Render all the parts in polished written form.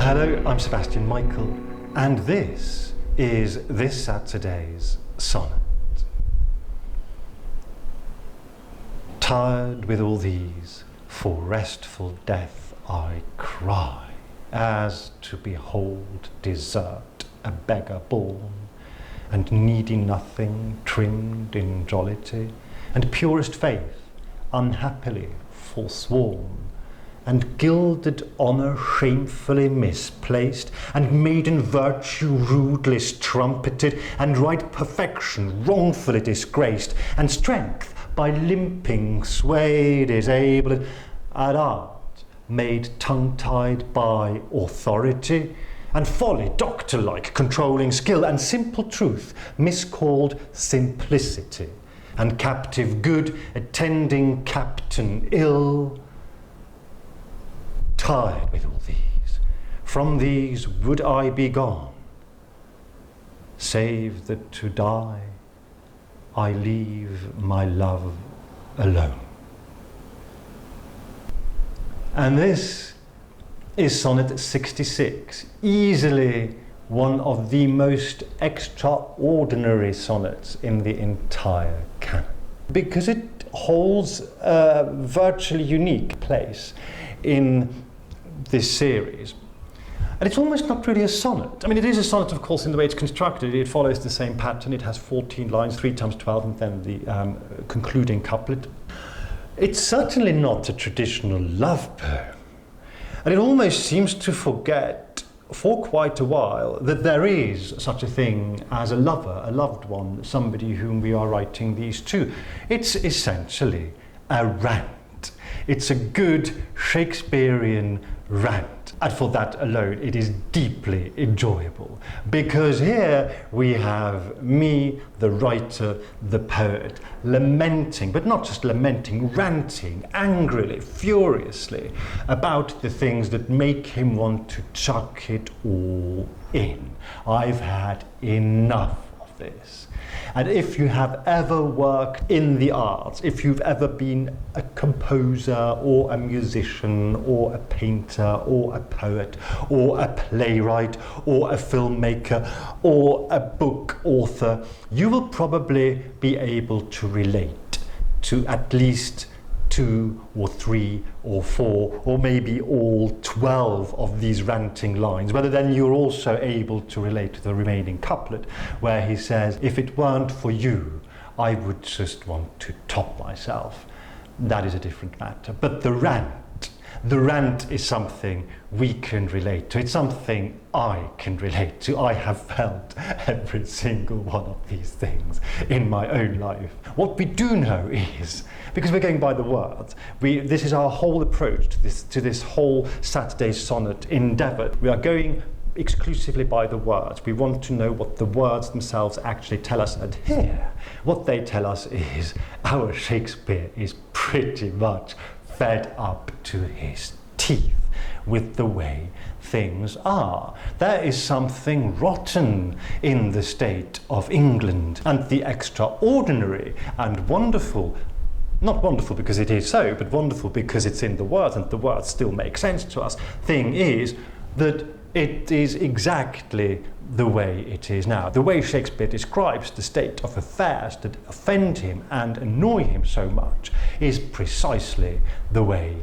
Hello, I'm Sebastian Michael, and this is this Saturday's Sonnet. Tired with all these, for restful death I cry, as to behold desert a beggar born, and needy nothing trimmed in jollity, and purest faith unhappily forsworn, and gilded honour shamefully misplaced, and maiden virtue rudely trumpeted, and right perfection wrongfully disgraced, and strength by limping sway disabled, and art made tongue-tied by authority, and folly doctor-like controlling skill, and simple truth miscalled simplicity, and captive good attending captain ill. Tired with all these, from these would I be gone, save that to die I leave my love alone. And this is Sonnet 66, easily one of the most extraordinary sonnets in the entire canon, because it holds a virtually unique place in this series. And it's almost not really a sonnet. I mean, it is a sonnet, of course, in the way it's constructed. It follows the same pattern. It has 14 lines, 3 times 12, and then the concluding couplet. It's certainly not a traditional love poem. And it almost seems to forget for quite a while that there is such a thing as a lover, a loved one, somebody whom we are writing these to. It's essentially a rant. It's a good Shakespearean rant. And for that alone, it is deeply enjoyable. Because here we have me, the writer, the poet, lamenting, but not just lamenting, ranting angrily, furiously about the things that make him want to chuck it all in. I've had enough of this. And if you have ever worked in the arts, if you've ever been a composer or a musician or a painter or a poet or a playwright or a filmmaker or a book author, you will probably be able to relate to at least 2 or 3 or 4 or maybe all 12 of these ranting lines, whether then you're also able to relate to the remaining couplet where he says, if it weren't for you, I would just want to top myself. That is a different matter. But the rant is something we can relate to. It's something I can relate to. I have felt every single one of these things in my own life. What we do know is, because we're going by the words, this is our whole approach to this whole Saturday's sonnet endeavour. We are going exclusively by the words. We want to know what the words themselves actually tell us, and here what they tell us is our Shakespeare is pretty much fed up to his teeth with the way things are. There is something rotten in the state of England, and the extraordinary and wonderful, not wonderful because it is so, but wonderful because it's in the words and the words still make sense to us, thing is that it is exactly the way it is now. The way Shakespeare describes the state of affairs that offend him and annoy him so much is precisely the way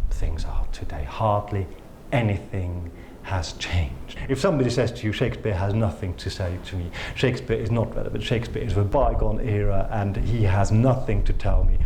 things are today. Hardly anything has changed. If somebody says to you, Shakespeare has nothing to say to me, Shakespeare is not relevant, Shakespeare is of a bygone era and he has nothing to tell me,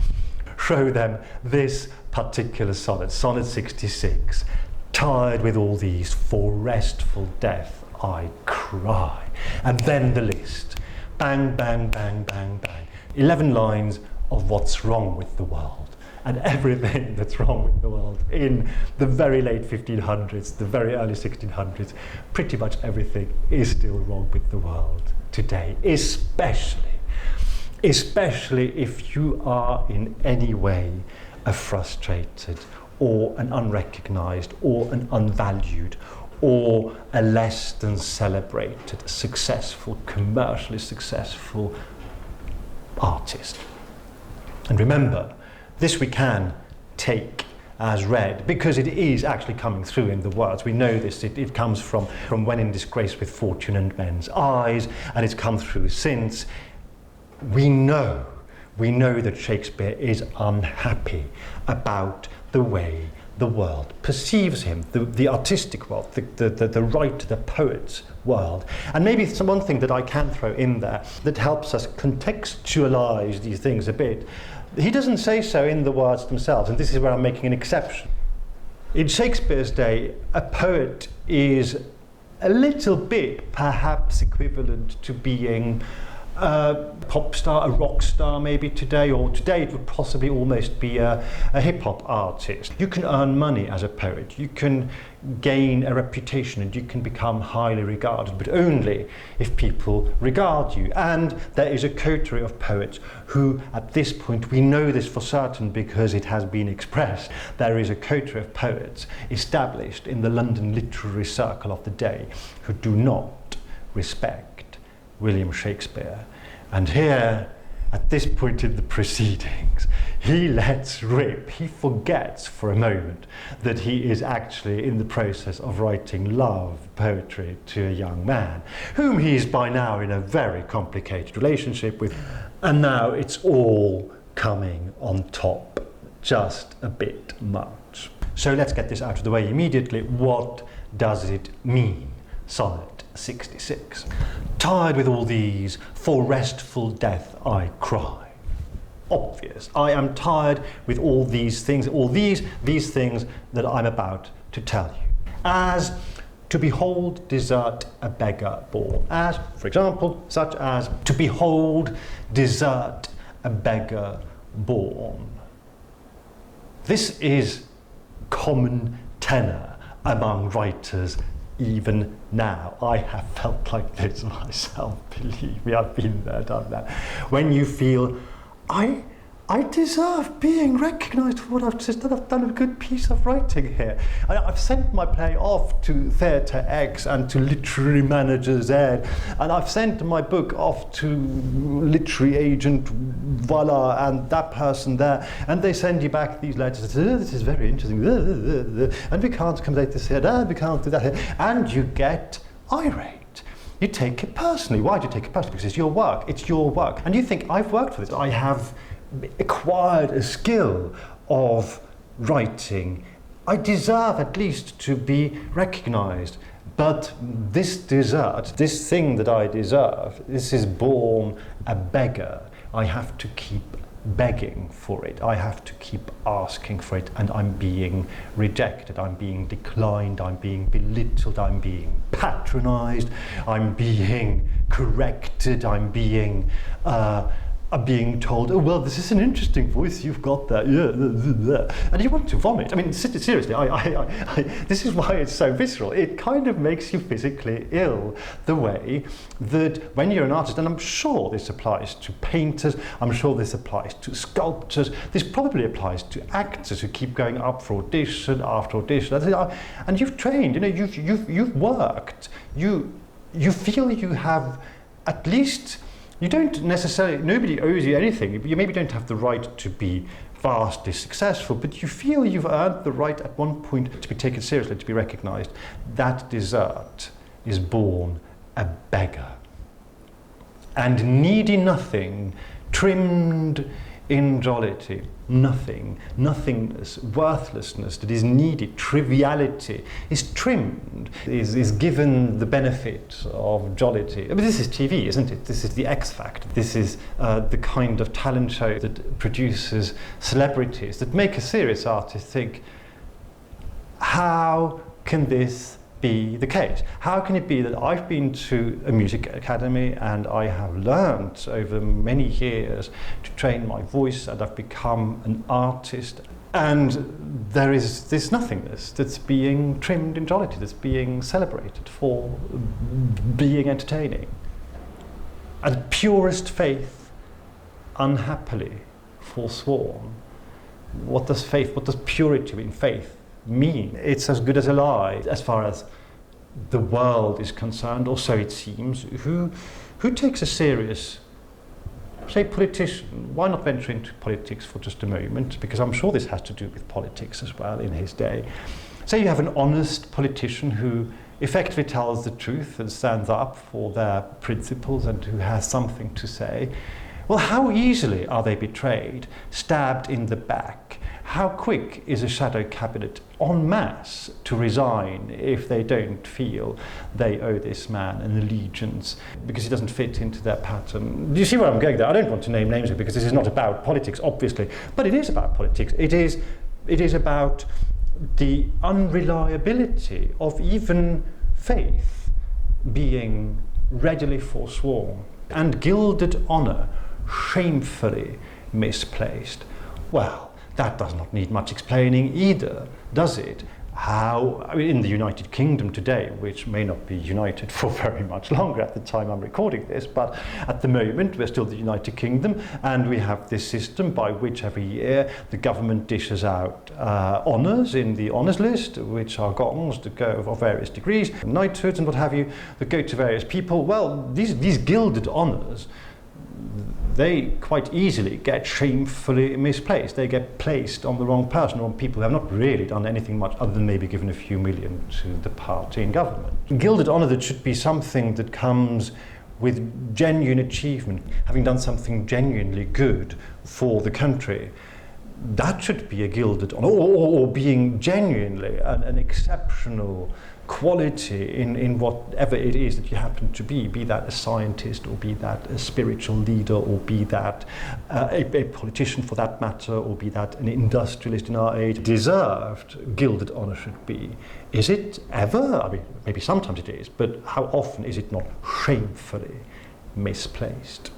show them this particular sonnet, Sonnet 66. Tired with all these, for restful death I cry. And then the list. Bang, bang, bang, bang, bang. 11 lines of what's wrong with the world. And everything that's wrong with the world in the very late 1500s, the very early 1600s, pretty much everything is still wrong with the world today, especially if you are in any way a frustrated or an unrecognised or an unvalued or a less than celebrated, successful, commercially successful artist. And remember, this we can take as read, because it is actually coming through in the words. We know this, it comes from When in Disgrace with Fortune and Men's Eyes, and it's come through since. We know that Shakespeare is unhappy about the way the world perceives him, the artistic world, the writer, the poet's world. And maybe one thing that I can throw in there that helps us contextualize these things a bit, he doesn't say so in the words themselves, and this is where I'm making an exception. In Shakespeare's day, a poet is a little bit perhaps equivalent to being a pop star, a rock star maybe today, or today it would possibly almost be a hip-hop artist. You can earn money as a poet, you can gain a reputation, and you can become highly regarded, but only if people regard you. And there is a coterie of poets who, at this point, we know this for certain because it has been expressed, there is a coterie of poets established in the London literary circle of the day who do not respect William Shakespeare. And here, at this point in the proceedings, he lets rip, he forgets for a moment that he is actually in the process of writing love poetry to a young man, whom he is by now in a very complicated relationship with, and now it's all coming on top just a bit much. So let's get this out of the way immediately. What does it mean? Sonnet 66. Tired with all these, for restful death I cry. Obvious. I am tired with all these things, these things that I'm about to tell you. As to behold desert a beggar born. As, for example, such as to behold desert a beggar born. This is common tenor among writers even now. I have felt like this myself, believe me, I've been there, done that. When you feel, I deserve being recognised for what I've just done. I've done a good piece of writing here. I've sent my play off to Theatre X and to Literary Manager Z, and I've sent my book off to Literary Agent voila and that person there, and they send you back these letters. This is very interesting, and we can't accommodate this here, we can't do that here, and you get irate. You take it personally. Why do you take it personally? Because it's your work. It's your work. And you think, I've worked for this. I have acquired a skill of writing. I deserve at least to be recognised. But this desert, this thing that I deserve, this is born a beggar. I have to keep begging for it. I have to keep asking for it, and I'm being rejected, I'm being declined, I'm being belittled, I'm being patronised, I'm being corrected, I'm being told, oh, well, this is an interesting voice you've got there, and you want to vomit. I mean, seriously, this is why it's so visceral. It kind of makes you physically ill, the way that when you're an artist, and I'm sure this applies to painters, I'm sure this applies to sculptors, this probably applies to actors who keep going up for audition after audition, and you've trained, you've worked, you feel you have at least. You don't necessarily, nobody owes you anything. You maybe don't have the right to be vastly successful, but you feel you've earned the right at one point to be taken seriously, to be recognised. That desert is born a beggar. And needy nothing, trimmed in jollity, nothing, nothingness, worthlessness that is needed, triviality, is trimmed, is given the benefit of jollity. I mean, this is TV, isn't it? This is the X Factor. This is the kind of talent show that produces celebrities, that make a serious artist think, how can this be the case? How can it be that I've been to a music academy and I have learned over many years to train my voice, and I've become an artist, and there is this nothingness that's being trimmed in jollity, that's being celebrated for being entertaining? And purest faith, unhappily forsworn. What does purity in faith mean? It's as good as a lie as far as the world is concerned, or so it seems. Who takes a serious say politician, why not venture into politics for just a moment? Because I'm sure this has to do with politics as well in his day. Say you have an honest politician who effectively tells the truth and stands up for their principles and who has something to say. Well, how easily are they betrayed, stabbed in the back? How quick is a shadow cabinet en masse to resign if they don't feel they owe this man an allegiance because he doesn't fit into their pattern? Do you see where I'm going there? I don't want to name names because this is not about politics, obviously, but it is about politics. It is about the unreliability of even faith being readily forsworn and gilded honour shamefully misplaced. Well, that does not need much explaining either, does it? How, I mean, in the United Kingdom today, which may not be united for very much longer at the time I'm recording this, but at the moment we're still the United Kingdom, and we have this system by which every year the government dishes out honours in the honours list, which are gongs that go of various degrees, knighthoods and what have you, that go to various people. Well, these gilded honours, they quite easily get shamefully misplaced. They get placed on the wrong person, on people who have not really done anything much other than maybe given a few million to the party in government. Gilded honour that should be something that comes with genuine achievement, having done something genuinely good for the country. That should be a gilded honour, or being genuinely an exceptional quality in whatever it is that you happen to be that a scientist, or be that a spiritual leader, or be that a politician for that matter, or be that an industrialist in our age. Deserved gilded honour should be. Is it ever? I mean, maybe sometimes it is, but how often is it not shamefully misplaced?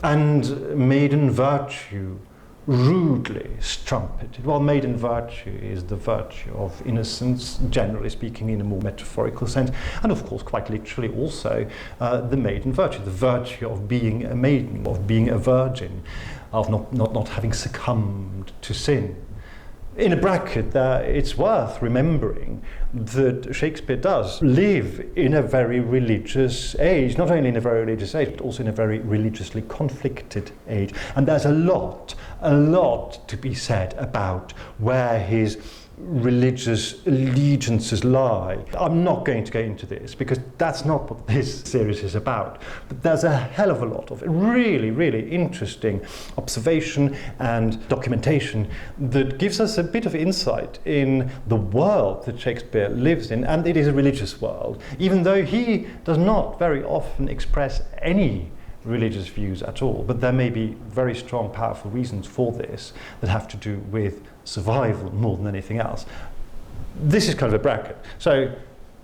And maiden virtue rudely strumpeted. Well, maiden virtue is the virtue of innocence, generally speaking, in a more metaphorical sense, and of course quite literally also the maiden virtue, the virtue of being a maiden, of being a virgin, of not having succumbed to sin. In a bracket there, it's worth remembering that Shakespeare does live in a very religious age, not only in a very religious age, but also in a very religiously conflicted age. And there's a lot to be said about where his religious allegiances lie. I'm not going to go into this because that's not what this series is about, but there's a hell of a lot of really interesting observation and documentation that gives us a bit of insight in the world that Shakespeare lives in, and it is a religious world, even though he does not very often express any religious views at all, but there may be very strong, powerful reasons for this that have to do with survival more than anything else. This is kind of a bracket. So,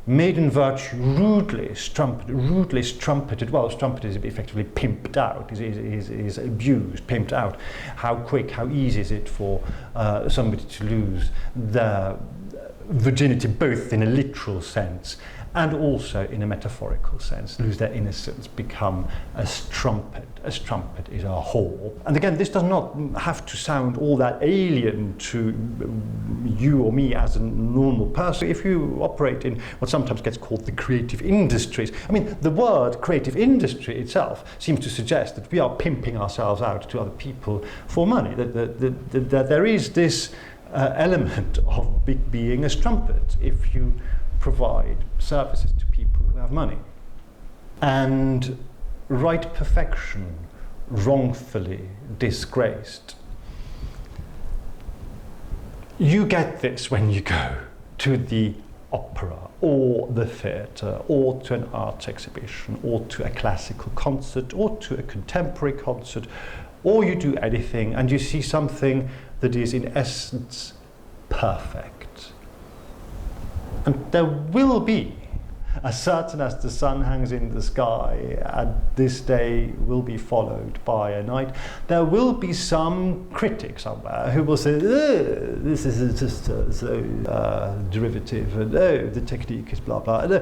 maiden virtue rudely strumpeted. Well, strumpeted is effectively pimped out, is abused, pimped out. How quick, how easy is it for somebody to lose their virginity, both in a literal sense and also in a metaphorical sense, lose their innocence, become a strumpet. A strumpet is a whore. And again, this does not have to sound all that alien to you or me as a normal person. If you operate in what sometimes gets called the creative industries, I mean, the word creative industry itself seems to suggest that we are pimping ourselves out to other people for money, that there is this element of being a strumpet if you provide services to people who have money. And right perfection wrongfully disgraced. You get this when you go to the opera or the theatre or to an art exhibition or to a classical concert or to a contemporary concert, or you do anything and you see something that is in essence perfect. And there will be, as certain as the sun hangs in the sky, and this day will be followed by a night, there will be some critic somewhere who will say, this is just so derivative, and the technique is blah blah.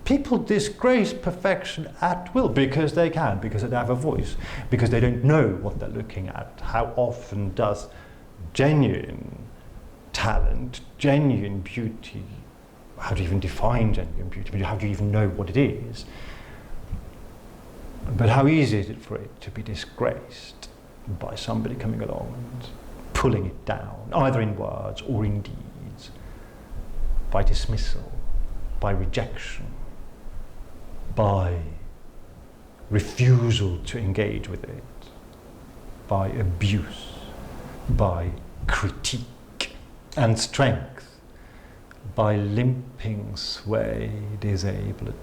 People disgrace perfection at will because they can, because they have a voice, because they don't know what they're looking at. How often does genuine talent, genuine beauty, how do you even define genuine beauty? How do you even know what it is? But how easy is it for it to be disgraced by somebody coming along and pulling it down, either in words or in deeds, by dismissal, by rejection, by refusal to engage with it, by abuse, by critique, and strength, by limping, sway, disabled.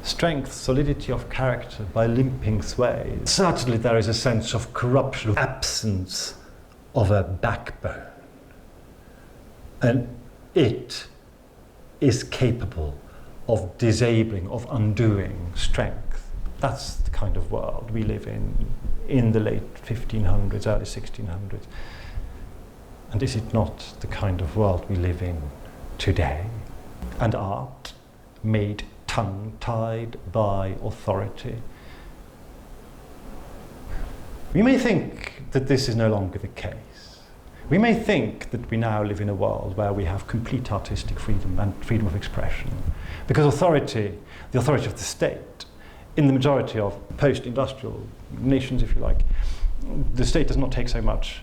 Strength, solidity of character, by limping sway. Certainly there is a sense of corruption, of absence of a backbone. And it is capable of disabling, of undoing strength. That's the kind of world we live in the late 1500s, early 1600s. And is it not the kind of world we live in today? And art, made tongue-tied by authority. We may think that this is no longer the case. We may think that we now live in a world where we have complete artistic freedom and freedom of expression, because authority, the authority of the state, in the majority of post-industrial nations, if you like, the state does not take so much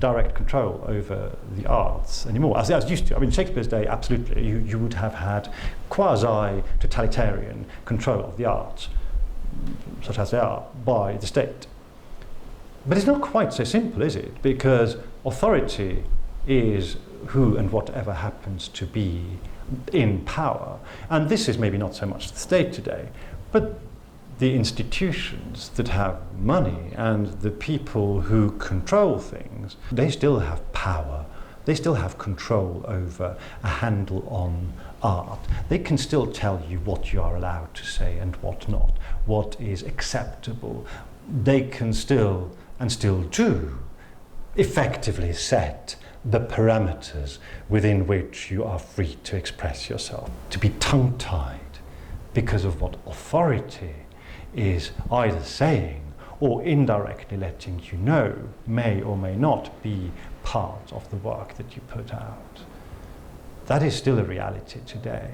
direct control over the arts anymore, as used to. I mean, Shakespeare's day, absolutely, you would have had quasi-totalitarian control of the arts, such as they are, by the state. But it's not quite so simple, is it? Because authority is who and whatever happens to be in power. And this is maybe not so much the state today, but the institutions that have money and the people who control things, they still have power. They still have control over a handle on art. They can still tell you what you are allowed to say and what not, what is acceptable. They can still, and still do, effectively set the parameters within which you are free to express yourself. To be tongue-tied because of what authority is either saying or indirectly letting you know may or may not be part of the work that you put out. That is still a reality today,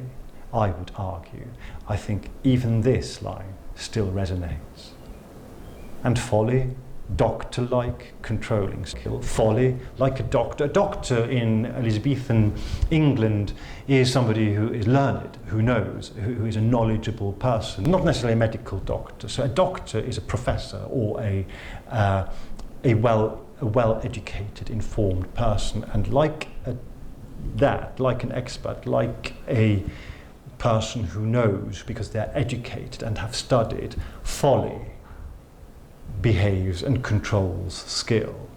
I would argue. I think even this line still resonates. And folly, doctor-like controlling skill. Folly, like a doctor. A doctor in Elizabethan England is somebody who is learned, who knows, who is a knowledgeable person, not necessarily a medical doctor. So a doctor is a professor or a well-educated, informed person, and like like an expert, like a person who knows because they're educated and have studied, folly behaves and controls skill.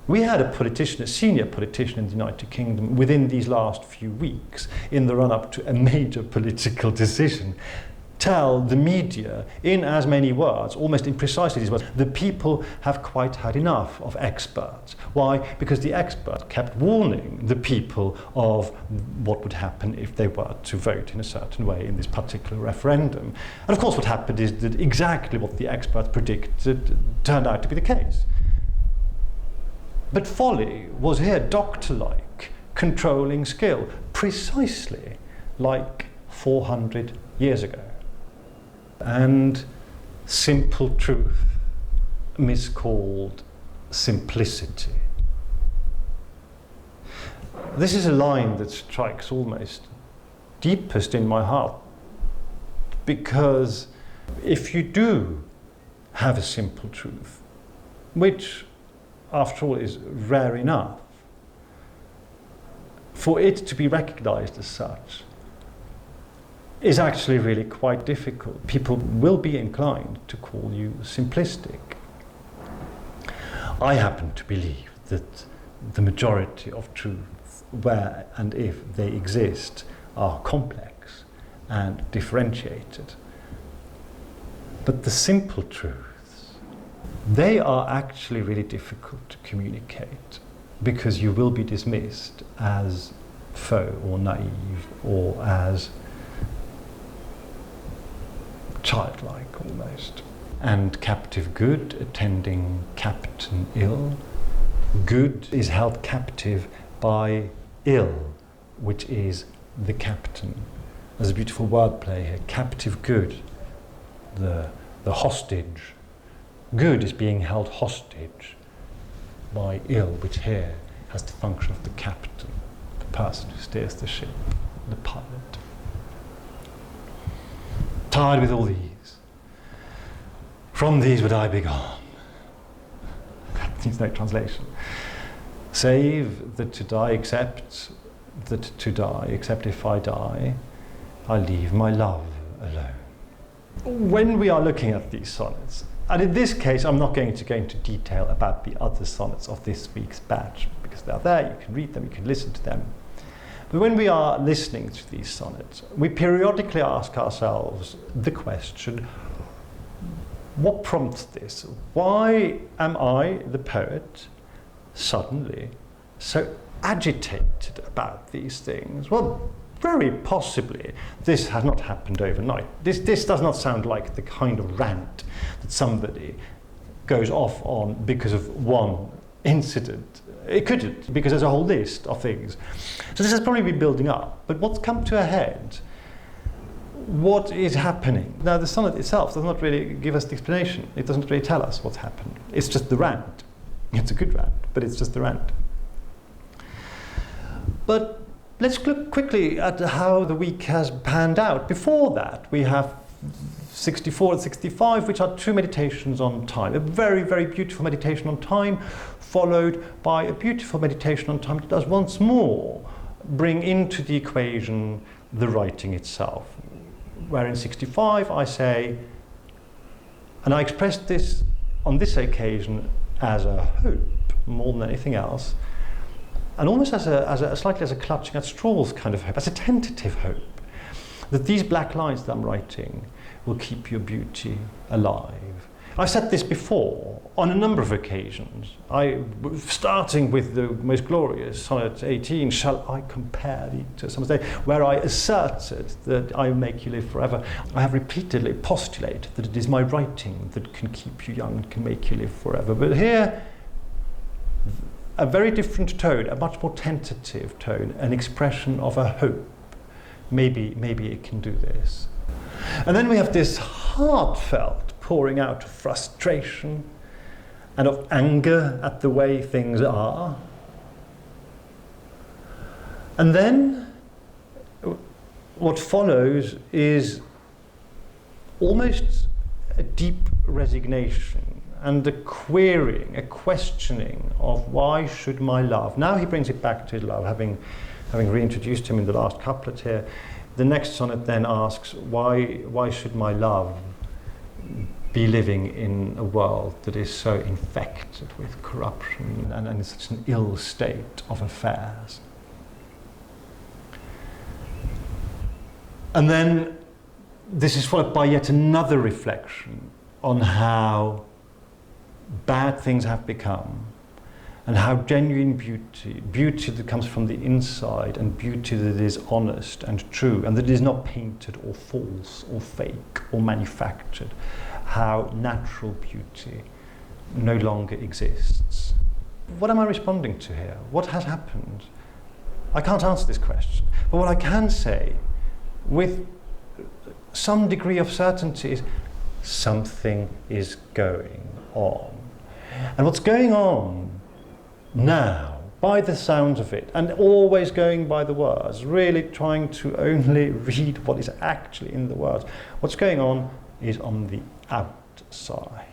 We had a politician, a senior politician in the United Kingdom within these last few weeks, in the run-up to a major political decision, tell the media in as many words, almost in precisely these words, the people have quite had enough of experts. Why? Because the expert kept warning the people of what would happen if they were to vote in a certain way in this particular referendum. And of course what happened is that exactly what the experts predicted turned out to be the case. But folly was here doctor-like, controlling skill, precisely like 400 years ago. And simple truth, miscalled simplicity. This is a line that strikes almost deepest in my heart, because if you do have a simple truth, which after all is rare enough, for it to be recognized as such is actually really quite difficult. People will be inclined to call you simplistic. I happen to believe that the majority of truths, where and if they exist, are complex and differentiated. But the simple truths, they are actually really difficult to communicate, because you will be dismissed as faux or naive or as childlike almost. And captive good attending captain ill. Good is held captive by ill, which is the captain. There's a beautiful wordplay here. Captive good the hostage. Good is being held hostage by ill, which here has the function of the captain, the person who steers the ship, the pilot. Tired with all these, from these would I be gone. That needs no translation. Save that to die, except that to die, except if I die, I leave my love alone. When we are looking at these sonnets, and in this case I'm not going to go into detail about the other sonnets of this week's batch, because they're there, you can read them, you can listen to them. But when we are listening to these sonnets, we periodically ask ourselves the question, what prompts this? Why am I, the poet, suddenly so agitated about these things? Well, very possibly this has not happened overnight. This does not sound like the kind of rant that somebody goes off on because of one incident. It couldn't, because there's a whole list of things. So this has probably been building up. But what's come to a head? What is happening? Now, the sonnet itself does not really give us the explanation. It doesn't really tell us what's happened. It's just the rant. It's a good rant, but it's just the rant. But let's look quickly at how the week has panned out. Before that, we have 64 and 65, which are two meditations on time. A very, very beautiful meditation on time, followed by a beautiful meditation on time that does once more bring into the equation the writing itself. Where in 65 I say, and I expressed this on this occasion as a hope more than anything else, and almost as a slightly as a clutching at straws kind of hope, as a tentative hope, that these black lines that I'm writing will keep your beauty alive. I've said this before on a number of occasions. Starting with the most glorious Sonnet 18, shall I compare thee to some day, where I asserted that I make you live forever. I have repeatedly postulated that it is my writing that can keep you young and can make you live forever. But here, a very different tone, a much more tentative tone, an expression of a hope. Maybe it can do this. And then we have this heartfelt pouring out of frustration and of anger at the way things are. And then what follows is almost a deep resignation and a querying, a questioning of why should my love. Now he brings it back to love, having reintroduced him in the last couplet here. The next sonnet then asks, why should my love be living in a world that is so infected with corruption and in such an ill state of affairs? And then this is followed by yet another reflection on how bad things have become, and how genuine beauty that comes from the inside, and beauty that is honest and true, and that is not painted or false or fake or manufactured, how natural beauty no longer exists. What am I responding to here? What has happened? I can't answer this question, but what I can say with some degree of certainty is something is going on. And what's going on now, by the sounds of it, and always going by the words, really trying to only read what is actually in the words, what's going on is on the outside.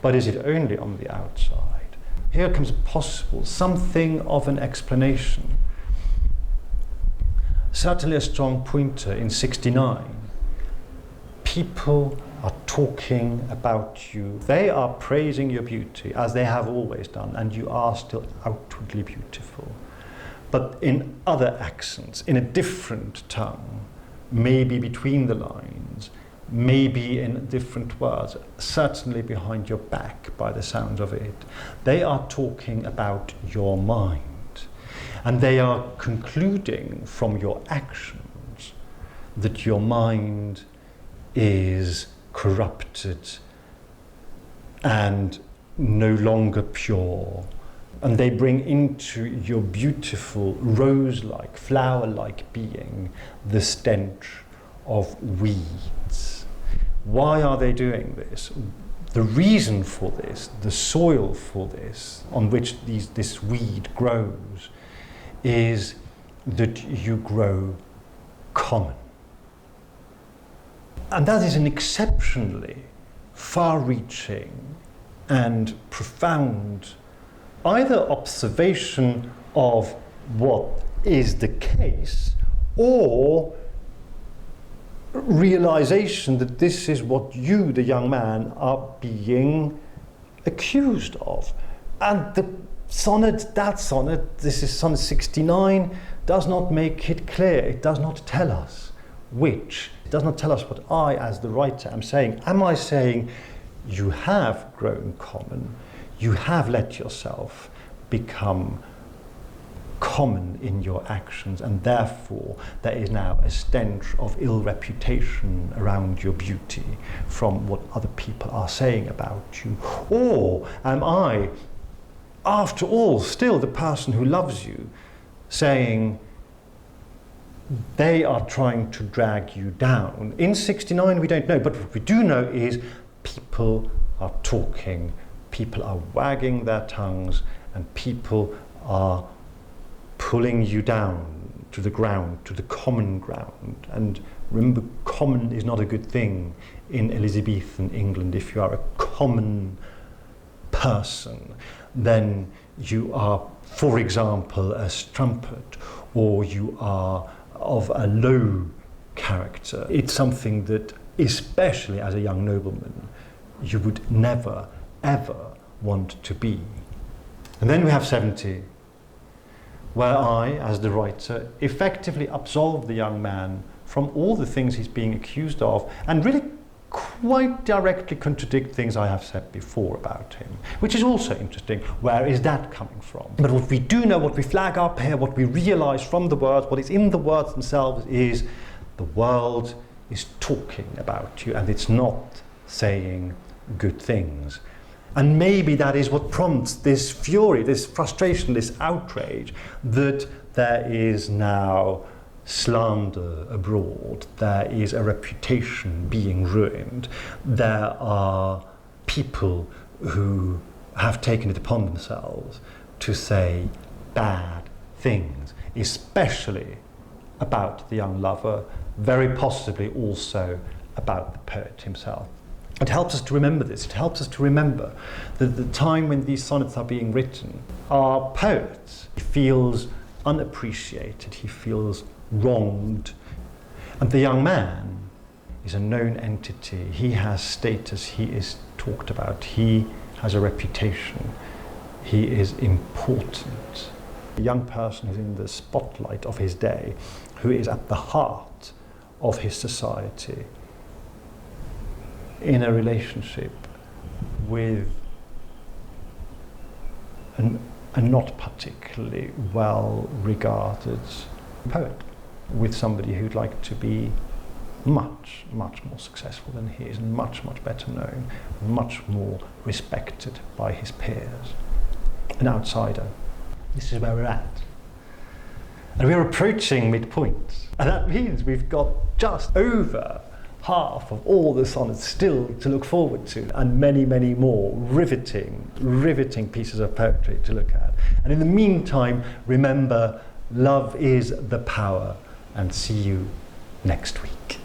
But is it only on the outside? Here comes possible, something of an explanation. Certainly a strong pointer in 69. People are talking about you. They are praising your beauty, as they have always done, and you are still outwardly beautiful. But in other accents, in a different tongue, maybe between the lines, maybe in different words, certainly behind your back by the sound of it, they are talking about your mind. And they are concluding from your actions that your mind is corrupted and no longer pure. And they bring into your beautiful, rose-like, flower-like being the stench of weeds. Why are they doing this? The reason for this, the soil for this, on which this weed grows, is that you grow common. And that is an exceptionally far-reaching and profound either observation of what is the case or realization that this is what you, the young man, are being accused of. And the sonnet, this is Sonnet 69, does not make it clear. It does not tell us which. It does not tell us what I, as the writer, am saying. Am I saying you have grown common, you have let yourself become common in your actions, and therefore there is now a stench of ill reputation around your beauty from what other people are saying about you? Or am I, after all, still the person who loves you, saying they are trying to drag you down? In 69 we don't know, but what we do know is people are talking, people are wagging their tongues, and people are pulling you down to the ground, to the common ground. And remember, common is not a good thing in Elizabethan England. If you are a common person, then you are, for example, a strumpet, or you are of a low character. It's something that, especially as a young nobleman, you would never, ever want to be. And then we have 70, where I, as the writer, effectively absolve the young man from all the things he's being accused of, and really quite directly contradict things I have said before about him, which is also interesting. Where is that coming from? But what we do know, what we flag up here, what we realize from the words, what is in the words themselves, is the world is talking about you, and it's not saying good things. And maybe that is what prompts this fury, this frustration, this outrage, that there is now slander abroad, there is a reputation being ruined, there are people who have taken it upon themselves to say bad things, especially about the young lover, very possibly also about the poet himself. It helps us to remember this. It helps us to remember that the time when these sonnets are being written, our poet feels unappreciated, he feels wronged. And the young man is a known entity. He has status, he is talked about, he has a reputation, he is important. A young person who's in the spotlight of his day, who is at the heart of his society, in a relationship with a not particularly well regarded poet, with somebody who'd like to be much, much more successful than he is, and much, much better known, much more respected by his peers. An outsider. This is where we're at. And we're approaching midpoint. And that means we've got just over half of all the sonnets still to look forward to, and many, many more riveting pieces of poetry to look at. And in the meantime, remember, love is the power, and see you next week.